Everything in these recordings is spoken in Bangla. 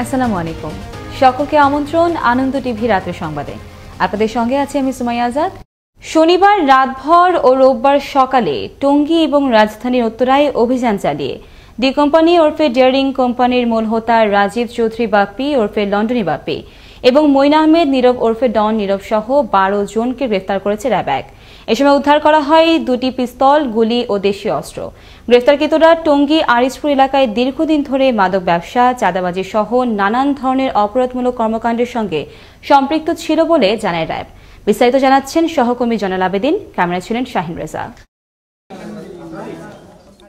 আসসালামু আলাইকুম। সকলকে আমন্ত্রণ আনন্দ টিভি রাতের সংবাদে। আপনাদের সঙ্গে আছি আমি সুমাইয়া আজাদ। শনিবার রাতভর ও রোববার সকালে টঙ্গী এবং রাজধানীর উত্তরায় অভিযান চালিয়ে ডি কোম্পানি ওরফে ডেয়ারিং কোম্পানির মূল হোতা রাজীব চৌধুরী বাপ্পি ওরফে লন্ডনী বাপ্পি এবং মঈন আহমেদ নীরব ওরফে ডন নীরব সহ 12 জনকে গ্রেফতার করেছে র্যাব 1। এ সময় উদ্ধার করা হয় 2টি পিস্তল, গুলি ও দেশীয় অস্ত্র। গ্রেফতারকৃতরা টঙ্গী আরিচপুর এলাকায় দীর্ঘদিন ধরে মাদক ব্যবসা, চাঁদাবাজি সহ নানান ধরনের অপরাধমূলক কর্মকাণ্ডের সঙ্গে সম্পৃক্ত ছিল বলে জানায় র্যাব। বিস্তারিত জানাচ্ছেন সহকর্মী জয়নাল আবেদিন, ক্যামেরায় ছিলেন শাহিন রেজা।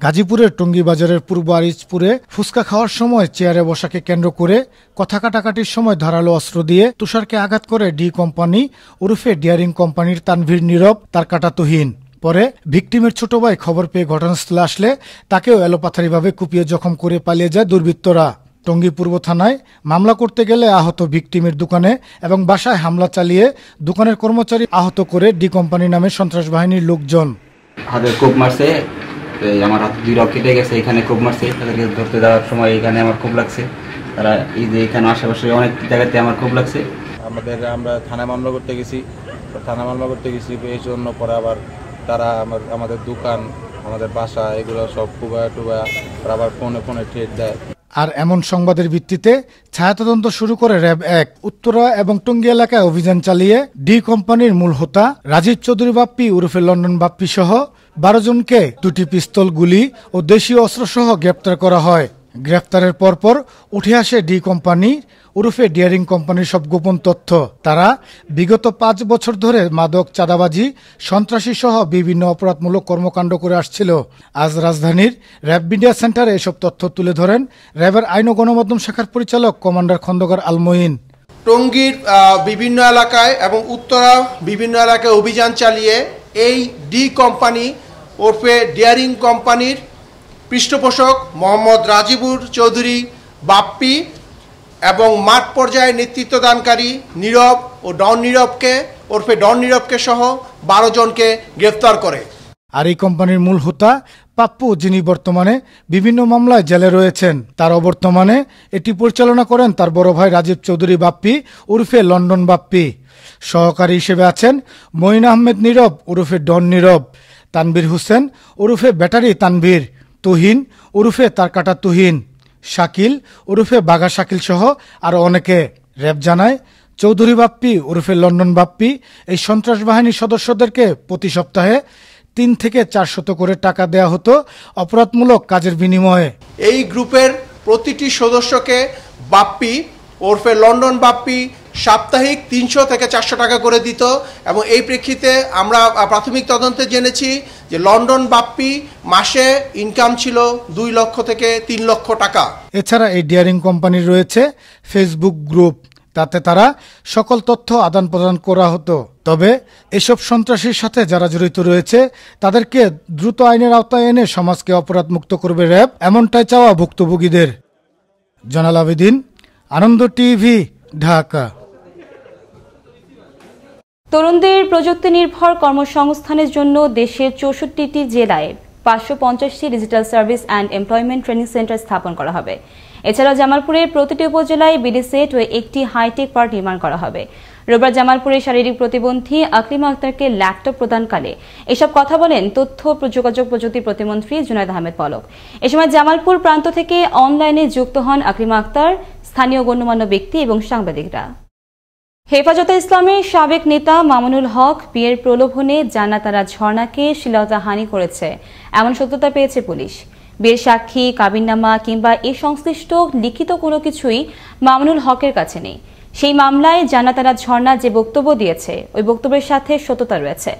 গাজীপুরের টঙ্গী বাজারের পূর্ব আরিচপুরে ফুচকা খাওয়ার সময় চেয়ারে বসাকে কেন্দ্র করে কথা কাটাকাটির সময় ধারালো অস্ত্র দিয়ে তুষারকে আঘাত করে ডি কোম্পানি ওরফে ডেয়ারিং কোম্পানির তানভীর নীরব, তার কাটা তুহিন। পরে ভিকটিমের ছোট ভাই খবর পেয়ে ঘটনাস্থলে আসলে তাকেও এলোপাথারিভাবে কুপিয়ে জখম করে পালিয়ে যায় দুর্বৃত্তরা। টঙ্গী পূর্ব থানায় মামলা করতে গেলে আহত ভিকটিমের দোকানে এবং বাসায় হামলা চালিয়ে দোকানের কর্মচারী আহত করে ডি কোম্পানি নামে সন্ত্রাস বাহিনীর লোকজন। হাতে কোপ মারছে, আমার হাত 2 রক কেটে গেছে, এখানে কোপ মারছে। তাদেরকে ধরতে যাওয়ার সময় এখানে আমার খুব লাগছে। তারা এই যে এখানে আশেপাশে অনেক জায়গাতে আমার খুব লাগছে। আমরা থানায় মামলা করতে গেছি, এই জন্য পরে আবার তারা আমাদের দোকান, আমাদের বাসা এগুলো সব কুবায় টুবায় আবার ফোনে ঠেট দেয়। আর এমন সংবাদের ভিত্তিতে ছায়াতদন্ত শুরু করে র্যাব 1 উত্তরা এবং টঙ্গী এলাকায় অভিযান চালিয়ে ডি কোম্পানির মূল হোতা রাজীব চৌধুরী বাপ্পি ওরফে লন্ডন বাপ্পি সহ 12 জনকে 2টি পিস্তল, গুলি ও দেশীয় অস্ত্র সহ গ্রেপ্তার করা হয়। গ্রেপ্তারের পরপর উঠে আসে ডি কোম্পানি ওরফে ডেয়ারিং কোম্পানির সব গোপন তথ্য। তারা বিগত 5 বছর ধরে মাদক, চাঁদাবাজি, সন্ত্রাসী সহ বিভিন্ন অপরাধমূলক কর্মকাণ্ড করে আসছিল। আজ রাজধানীর র্যাব মিডিয়া সেন্টারে এসব তথ্য তুলে ধরেন র্যাবের আইন ও গণমাধ্যম শাখার পরিচালক কমান্ডার খন্দকার আল মঈন। টঙ্গীর বিভিন্ন এলাকায় এবং উত্তরা বিভিন্ন এলাকায় অভিযান চালিয়ে এই ডি কোম্পানি ওরফে ডেয়ারিং কোম্পানির পৃষ্ঠপোষক মোহাম্মদ রাজীবুর চৌধুরী বাপ্পি এবং মাঠ পর্যায়ে নেতৃত্বদানকারী নীরব ও ডন নীরবকে সহ 12 জনকে গ্রেফতার করে। আর এই কোম্পানির মূল হোতা পাপ্পু, যিনি বর্তমানে বিভিন্ন মামলায় জেলে রয়েছেন, তার অবর্তমানে এটি পরিচালনা করেন তার বড় ভাই রাজীব চৌধুরী বাপ্পি ওরফে লন্ডন বাপ্পি। সহকারী হিসেবে আছেন মঈন আহমেদ নীরব ওরফে ডন নীরব, তানভীর হোসেন ওরফে ব্যাটারি তানভীর, তুহিন ওরফে তার কাটা তুহিন, শাকিল ওরফে বাঘা শাকিল সহ আরো অনেকে। র্যাব জানায় চৌধুরী বাপ্পি ওরফে লন্ডন বাপ্পি এই সন্ত্রাস বাহিনীর সদস্যদেরকে প্রতি সপ্তাহে 3 থেকে 400 করে টাকা দেয়া হতো অপরাধমূলক কাজের বিনিময়ে। এই গ্রুপের প্রতিটি সদস্যকে বাপ্পি ওরফে লন্ডন বাপ্পি সাপ্তাহিক 300 থেকে 400 টাকা করে দিত এবং এই প্রেক্ষিতে আমরা প্রাথমিক তদন্তে জেনেছি যে লন্ডন বাপ্পি মাসে ইনকাম ছিল 2 লক্ষ থেকে 3 লক্ষ টাকা। এছাড়া এই ডেয়ারিং কোম্পানির রয়েছে ফেসবুক গ্রুপ, তাতে তারা সকল তথ্য আদান প্রদান করা হতো। তবে এসব সন্ত্রাসীর সাথে যারা জড়িত রয়েছে তাদেরকে দ্রুত আইনের আওতায় এনে সমাজকে অপরাধ মুক্ত করবে র্যাব, এমনটাই চাওয়া ভুক্তভোগীদের। জয়নাল আবেদিন, আনন্দ টিভি, ঢাকা। তরুণদের প্রযুক্তি নির্ভর কর্মসংস্থানের জন্য দেশের 64টি জেলায় 550টি digital service and employment training centre স্থাপন করা হবে। এছাড়াও জামালপুরের প্রতিটি উপজেলায় বিডিসেট ও একটি হাইটেক পার্ক নির্মাণ করা হবে। রোববার জামালপুরে শারীরিক প্রতিবন্ধী আকলিমা আক্তারকে ল্যাপটপ প্রদানকালে এসব কথা বলেন তথ্য যোগাযোগ প্রযুক্তি প্রতিমন্ত্রী জুনায়েদ আহমেদ পলক। এ সময় জামালপুর প্রান্ত থেকে অনলাইনে যুক্ত হন আকলিমা আক্তার, স্থানীয় গণ্যমান্য ব্যক্তি এবং সাংবাদিকরা। হেফাজতে ইসলামের সাবেক নেতা মামুনুল হক বিয়ের প্রলোভনে জান্নাতারা ঝর্ণাকে শ্লীলতাহানি করেছে এমন সত্যতা পেয়েছে পুলিশ। বিয়ের সাক্ষী, কাবিননামা কিংবা এ সংশ্লিষ্ট লিখিত কোনো কিছুই মামুনুল হকের কাছে নেই। সেই মামলায় জান্নাতারা ঝর্ণা যে বক্তব্য দিয়েছে ওই বক্তব্যের সাথে সত্যতা রয়েছে।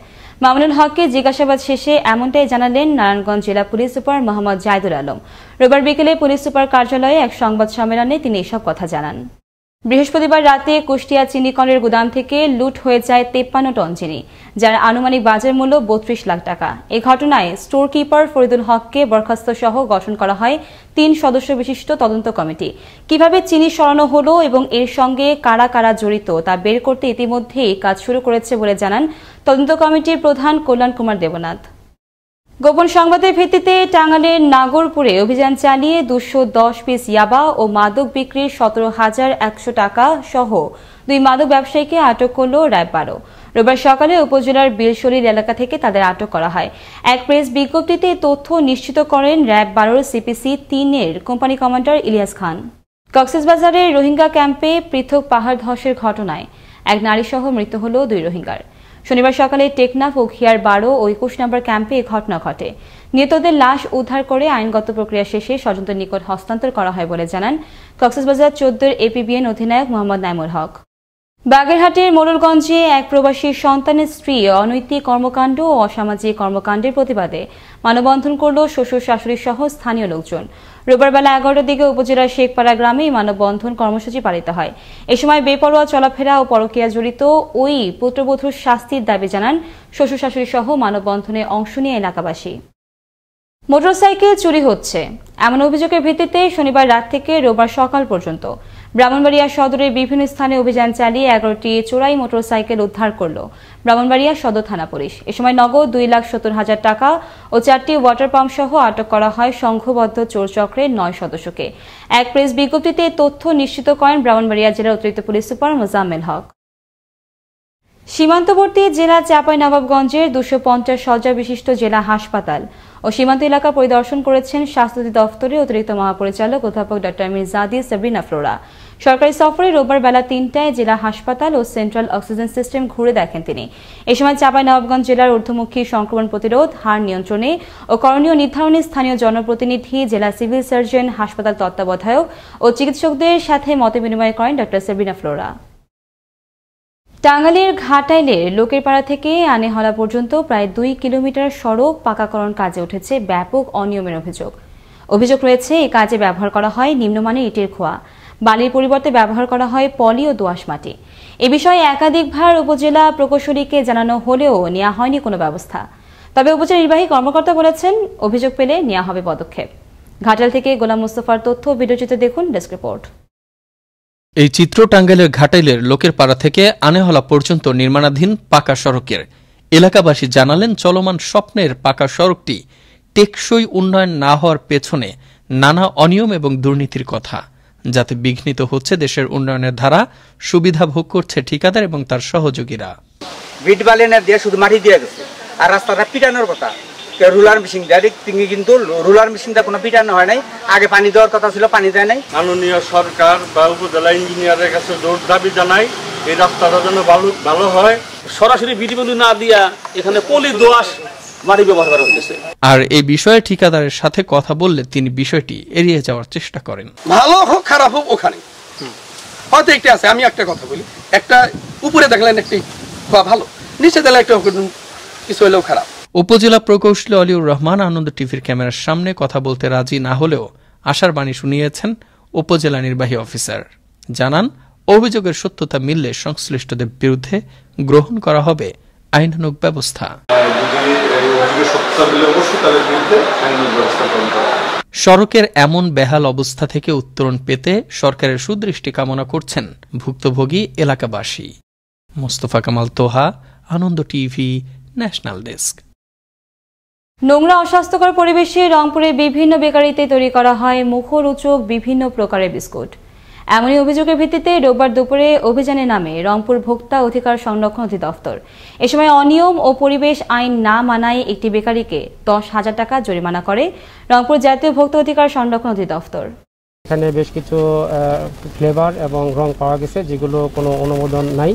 মামুনুল হককে জিজ্ঞাসাবাদ শেষে এমনটাই জানালেন নারায়ণগঞ্জ জেলা পুলিশ সুপার মোহাম্মদ জাহিদুল আলম। রোববার বিকেলে পুলিশ সুপার কার্যালয়ে এক সংবাদ সম্মেলনে তিনি এসব কথা জানান। বৃহস্পতিবার রাতে কুষ্টিয়া চিনিকলের গুদাম থেকে লুট হয়ে যায় 53 টন চিনি, যার আনুমানিক বাজার মূল্য 32 লাখ টাকা। এই ঘটনায় স্টোর কিপার ফরিদুল হককে বরখাস্ত সহ গঠন করা হয় 3 সদস্য বিশিষ্ট তদন্ত কমিটি। কিভাবে চিনি সরানো হলো এবং এর সঙ্গে কারা কারা জড়িত তা বের করতে ইতিমধ্যেই কাজ শুরু করেছে বলে জানান তদন্ত কমিটির প্রধান কল্যাণ কুমার দেবনাথ। গোপন সংবাদের ভিত্তিতে টাঙ্গাইলের নাগরপুরে অভিযান চালিয়ে 210 পিস ইয়াবা ও মাদক বিক্রির 17,100 টাকা সহ 2 মাদক ব্যবসায়ীকে আটক করল র্যাব 12। রোববার সকালে উপজেলার বিলশরীর এলাকা থেকে তাদের আটক করা হয়। এক প্রেস বিজ্ঞপ্তিতে তথ্য নিশ্চিত করেন র্যাব 12 সিপিসি 3-এর কোম্পানি কমান্ডার ইলিয়াস খান। কক্সবাজারের রোহিঙ্গা ক্যাম্পে পৃথক পাহাড় ধসের ঘটনায় এক নারীসহ মৃত্যু হল 2 রোহিঙ্গার। শনিবার সকালে টেকনাফ ও খিয়ার 12 ও 21 নম্বর ক্যাম্পে এই ঘটনা ঘটে। নিহতদের লাশ উদ্ধার করে আইনগত প্রক্রিয়া শেষে স্বজনদের নিকট হস্তান্তর করা হয় বলে জানান কক্সবাজার 14-র এপিবিএন অধিনায়ক মোহাম্মদ নাইমুল হক। বাগেরহাটের মোড়লগঞ্জে এক প্রবাসী সন্তানের স্ত্রী অনৈতিক কর্মকাণ্ড ও অসামাজিক কর্মকাণ্ডের প্রতিবাদে মানববন্ধন করল শ্বশুর শাশুড়ি সহ স্থানীয় লোকজন। রোববার বেলা 11টার দিকে উপজেলার শেখপাড়া গ্রামে মানববন্ধন কর্মসূচি পালিত হয়। এ সময় বেপরোয়া চলাফেরা ও পরকীয়া জড়িত ওই পুত্রবধূর শাস্তির দাবি জানান শ্বশুর শাশুড়ি সহ মানববন্ধনে অংশ নিয়ে এলাকাবাসী। মোটরসাইকেল চুরি হচ্ছে এমন অভিযোগের ভিত্তিতে শনিবার রাত থেকে রোববার সকাল পর্যন্ত ব্রাহ্মণবাড়িয়া সদরের বিভিন্ন স্থানে অভিযান চালিয়ে 11টি চোরাই মোটরসাইকেল উদ্ধার করল ব্রাহ্মণবাড়িয়া সদর থানা পুলিশ। এ সময় নগদ 2,70,000 টাকা ও 4টি ওয়াটার পাম্প সহ আটক করা হয় সংঘবদ্ধ চোর চক্রের 9 সদস্যকে। এক প্রেস বিজ্ঞপ্তিতে তথ্য নিশ্চিত করেন ব্রাহ্মণবাড়িয়া জেলার অতিরিক্ত পুলিশ সুপার মোজাম্মেল হক। সীমান্তবর্তী জেলা চাঁপাইনবাবগঞ্জের 250 শয্যা বিশিষ্ট জেলা হাসপাতাল ও সীমান্ত এলাকা পরিদর্শন করেছেন স্বাস্থ্য অধিদপ্তরের অতিরিক্ত মহাপরিচালক অধ্যাপক ডা মির্জাদি সাবরিনা ফ্লোরা। সরকারি সফরে রোববার বেলা 3টায় জেলা হাসপাতাল ও সেন্ট্রাল অক্সিজেন সিস্টেম ঘুরে দেখেন তিনি। এ সময় চাঁপাইনবাবগঞ্জ জেলার ঊর্ধ্বমুখী সংক্রমণ প্রতিরোধ, হার নিয়ন্ত্রণে ও করণীয় নির্ধারণে স্থানীয় জনপ্রতিনিধি, জেলা সিভিল সার্জন, হাসপাতাল তত্ত্বাবধায়ক ও চিকিৎসকদের সাথে মতবিনিময় করেন ডা সাবরিনা ফ্লোরা। টাঙ্গাইলের ঘাটাইলের লোকের পাড়া থেকে আনেহলা পর্যন্ত প্রায় 2 কিলোমিটার সড়ক পাকাকরণ কাজে উঠেছে ব্যাপক অনিয়মের অভিযোগ রয়েছে। এই কাজে ব্যবহার করা হয় নিম্নমানের ইটের খোয়া, বালির পরিবর্তে ব্যবহার করা হয় পলি ও দোআঁশ মাটি। এ বিষয়ে একাধিকবার উপজেলা প্রকৌশলীকে জানানো হলেও নেওয়া হয়নি কোনো ব্যবস্থা। তবে উপজেলা নির্বাহী কর্মকর্তা বলেছেন অভিযোগ পেলে নেওয়া হবে পদক্ষেপ। ঘাটাইল থেকে গোলাম মুস্তফার তথ্য ভিডিওচিত্রে দেখুন ডেস্ক রিপোর্ট। এই চিত্র টাঙ্গাইলের ঘাটাইলের লোকের পাড়া থেকে আনেহলা পর্যন্ত নির্মাণাধীন পাকা সড়কের। এলাকাবাসী জানালেন চলমান স্বপ্নের পাকা সড়কটি টেকসই উন্নয়ন না হওয়ার পেছনে নানা অনিয়ম এবং দুর্নীতির কথা, যাতে বিঘ্নিত হচ্ছে দেশের উন্নয়নের ধারা, সুবিধা ভোগ করছে ঠিকাদার এবং তার সহযোগীরা। ভিট বালিয়ে দিয়ে শুধু মাটি দিয়ে গেছে, আর রাস্তাটা পিটানোর কথা রুলার মেশিন ডাইরেক্ট, কিন্তু রুলার মেশিনটা কোনো পিটানো হয় নাই। আগে পানি দেওয়ার কথা ছিল, পানি দেয় নাই। মাননীয় সরকার বা উপজেলা ইঞ্জিনিয়ারের কাছে জোর দাবি জানাই এই রাস্তাটা যেন ভালো হয়। সরাসরি বিডিবন্ধু না দিয়া এখানে পলি দোআঁশ মাটি ব্যবহার করা হয়েছে। আর এই বিষয়ে ঠিকাদারের সাথে কথা বললে তিনি বিষয়টি এড়িয়ে যাওয়ার চেষ্টা করেন। ভালো হোক খারাপ হোক ওখানে হয়তো একটা আছে। আমি একটা কথা বলি, একটা উপরে দেখলেন একটি ভালো, নিচে দিলে একটা কিছু হলেও খারাপ। উপজেলা প্রকৌশলী অলিউর রহমান আনন্দ টিভির ক্যামেরার সামনে কথা বলতে রাজি না হলেও আশার বাণী শুনিয়েছেন উপজেলা নির্বাহী অফিসার। জানান অভিযোগের সত্যতা মিললে সংশ্লিষ্টদের বিরুদ্ধে গ্রহণ করা হবে আইনানুগ ব্যবস্থা। সড়কের এমন বেহাল অবস্থা থেকে উত্তরণ পেতে সরকারের সুদৃষ্টি কামনা করছেন ভুক্তভোগী এলাকাবাসী। মোস্তফা কামাল তোহা, আনন্দ টিভি, ন্যাশনাল ডেস্ক। নোংরা অস্বাস্থ্যকর পরিবেশে রংপুরের বিভিন্ন বেকারিতে তৈরি করা হয় মুখরোচক বিভিন্ন প্রকারের বিস্কুট। এমনই অভিযোগের ভিত্তিতে রোববার দুপুরে অভিযানে নামে রংপুর ভোক্তা অধিকার সংরক্ষণ অধিদপ্তর। এ সময় অনিয়ম ও পরিবেশ আইন না মানায় একটি বেকারিকে 10,000 টাকা জরিমানা করে রংপুর জাতীয় ভোক্তা অধিকার সংরক্ষণ অধিদপ্তর। এখানে বেশ কিছু ফ্লেভার এবং রং পাওয়া গেছে যেগুলো কোনো অনুমোদন নাই,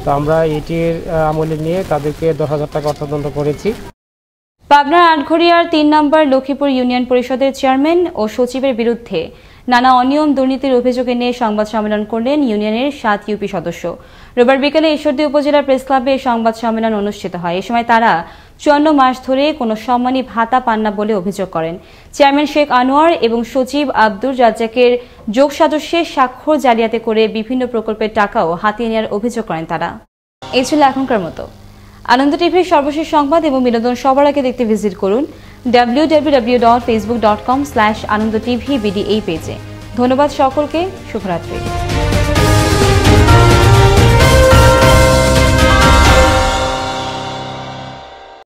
তো আমরা এটির আমলে নিয়ে তাদেরকে 10,000 টাকা অর্থদণ্ড করেছি। পাবনার আটঘরিয়ার 3 নম্বর লক্ষ্মীপুর ইউনিয়ন পরিষদের চেয়ারম্যান ও সচিবের বিরুদ্ধে নানা অনিয়ম দুর্নীতির অভিযোগে নিয়ে সংবাদ সম্মেলন করলেন ইউনিয়নের 7 ইউপি সদস্য। রোববার বিকেলে ঈশ্বরদী উপজেলা প্রেস ক্লাবে সংবাদ সম্মেলন অনুষ্ঠিত হয়। এ সময় তারা 54 মাস ধরে কোনো সম্মানী ভাতা পান না বলে অভিযোগ করেন। চেয়ারম্যান শেখ আনোয়ার এবং সচিব আব্দুর রাজ্জাকের যোগ সাজস্যে স্বাক্ষর জালিয়াতি করে বিভিন্ন প্রকল্পের টাকাও হাতিয়ে নেওয়ার অভিযোগ করেন তারা। এই ছিল এখনকার মতো। আনন্দ টিভির সর্বশেষ সংবাদ এবং বিনোদন সবার আগে দেখতে ভিজিট করুন www.facebook.com/anandotv BD এই পেজে। ধন্যবাদ সকলকে, শুভরাত্রি।